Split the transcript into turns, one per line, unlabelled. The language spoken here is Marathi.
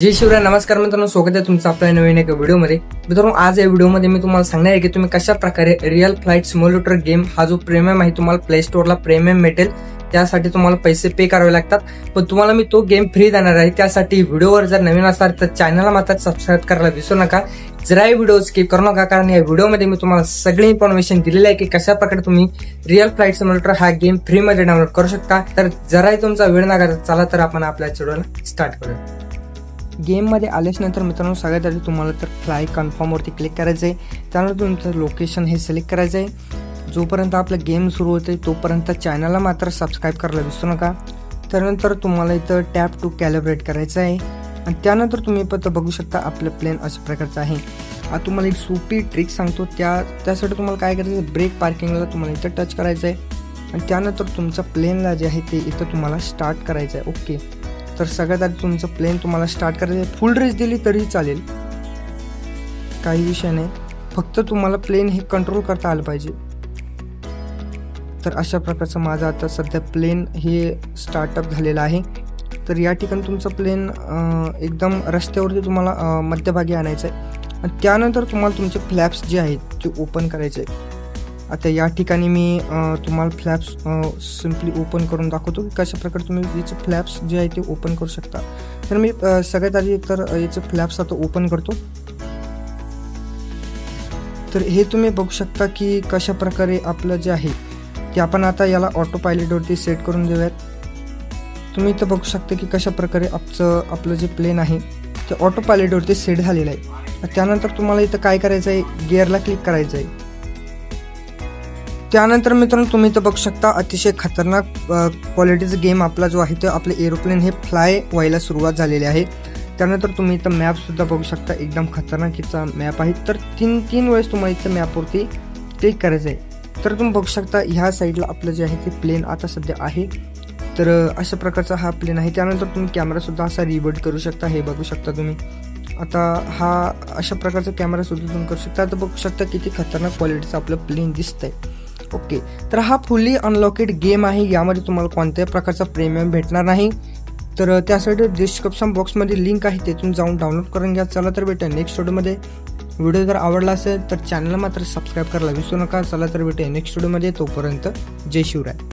जय शिवराय. नमस्कार मित्रांनो, स्वागत आहे तुमचं आपल्या नवीन एका व्हिडिओमध्ये. मित्रांनो, आज या व्हिडिओमध्ये मी तुम्हाला सांगणार आहे की तुम्ही कशा प्रकारे रिअल फ्लाइट सिम्युलेटर गेम हा जो प्रीमियम आहे तुम्हाला प्ले स्टोरला प्रीमियम भेटेल. त्यासाठी तुम्हाला पैसे पे करावे लागतात, पण तुम्हाला मी तो गेम फ्री देणार आहे. त्यासाठी व्हिडिओवर जर नवीन असाल तर चॅनलला मात्र सबस्क्राईब करायला विसरू नका. जराही व्हिडिओ स्किप करू नका, कारण या व्हिडिओमध्ये मी तुम्हाला सगळी इन्फॉर्मेशन दिलेली आहे की कशा प्रकारे तुम्ही रिअल फ्लाइट सिम्युलेटर हा गेम फ्री मध्ये डाउनलोड करू शकता. तर जराही तुमचा वेळ न घालता चला तर आपण आपल्या व्हिडिओला स्टार्ट करूया. गेममध्ये आल्याच नंतर मित्रांनो, सगळ्यात आधी तुम्हाला तर फ्लाय कन्फर्मवरती क्लिक करायचं आहे. त्यानंतर तुमचं लोकेशन हे सिलेक्ट करायचं आहे. जोपर्यंत आपलं गेम सुरू होते तोपर्यंत चॅनलला मात्र सबस्क्राईब करायला विसरू नका. त्यानंतर तुम्हाला इथं टॅप टू कॅलिब्रेट करायचं आहे आणि त्यानंतर तुम्ही पण बघू शकता आपलं प्लेन अशा प्रकारचं आहे. आता तुम्हाला एक सोपी ट्रिक सांगतो. त्यासाठी तुम्हाला काय करायचं आहे, ब्रेक पार्किंगला तुम्हाला इथं टच करायचं आहे आणि त्यानंतर तुमचं प्लेनला जे आहे ते इथं तुम्हाला स्टार्ट करायचं आहे. ओके, तर सगळ्यात आधी तुमचं प्लेन तुम्हाला स्टार्ट करायचं आहे. फुल रेस दिली तरी चालेल, काही विषय नाही, फक्त तुम्हाला प्लेन हे कंट्रोल करता आलं पाहिजे. तर अशा प्रकारचं माझं आता सध्या प्लेन हे स्टार्टअप झालेलं आहे. तर या ठिकाणी तुमचं प्लेन एकदम रस्त्यावरती तुम्हाला मध्यभागी आणायचं आहे आणि त्यानंतर तुम्हाला तुमचे फ्लॅप्स जे आहेत ते ओपन करायचे आहेत. आता या ठिकाणी मी तुम्हाला फ्लॅप्स सिम्पली ओपन करून दाखवतो की कशा प्रकारे तुम्ही याचे फ्लॅप्स जे आहे ते ओपन करू शकता. तर मी सगळ्यात आधी तर याचे फ्लॅप्स आता ओपन करतो. तर हे तुम्ही बघू शकता की कशा प्रकारे आपलं जे आहे ते आपण आता याला ऑटो पायलटवरती सेट करून देऊयात. तुम्ही इथं बघू शकता की कशा प्रकारे आपलं जे प्लेन आहे ते ऑटो पायलटवरती सेट झालेलं आहे. त्यानंतर तुम्हाला इथं काय करायचं आहे, गिअरला क्लिक करायचं आहे. त्यानंतर मित्रांनो, तुम्ही इथं बघू शकता अतिशय खतरनाक क्वालिटीचा गेम आपला जो आहे तो आपले एरोप्लेन हे फ्लाय व्हायला सुरुवात झालेली आहे. त्यानंतर तुम्ही इथं मॅपसुद्धा बघू शकता, एकदम खतरनाकीचा मॅप आहे. तर तीन वेळेस तुम्हाला इथं मॅपवरती क्लिक करायचं आहे. तर तुम्ही बघू शकता ह्या साईडला आपलं जे आहे ते प्लेन आता सध्या आहे. तर अशा प्रकारचा हा प्लेन आहे. त्यानंतर तुम्ही कॅमेरासुद्धा असा रिवर्ट करू शकता, हे बघू शकता तुम्ही. आता हा अशा प्रकारचा कॅमेरासुद्धा तुम्ही करू शकता. आता बघू शकता किती खतरनाक क्वालिटीचं आपलं प्लेन दिसतंय. ओके, तर हा फुल्ली अनलॉकेड गेम आहे. यामध्ये तुम्हाला कोणत्याही प्रकारचा प्रीमियम भेटणार नाही. तर त्यासाठी डिस्क्रिप्शन बॉक्समध्ये लिंक आहे, तिथून जाऊन डाउनलोड करून घ्या. चला तर भेटूया नेक्स्ट व्हिडिओमध्ये. व्हिडिओ जर आवडला असेल तर चॅनलला मात्र सबस्क्राईब करायला विसरू नका. चला तर भेटूया नेक्स्ट व्हिडिओमध्ये. तोपर्यंत जय शिवराय.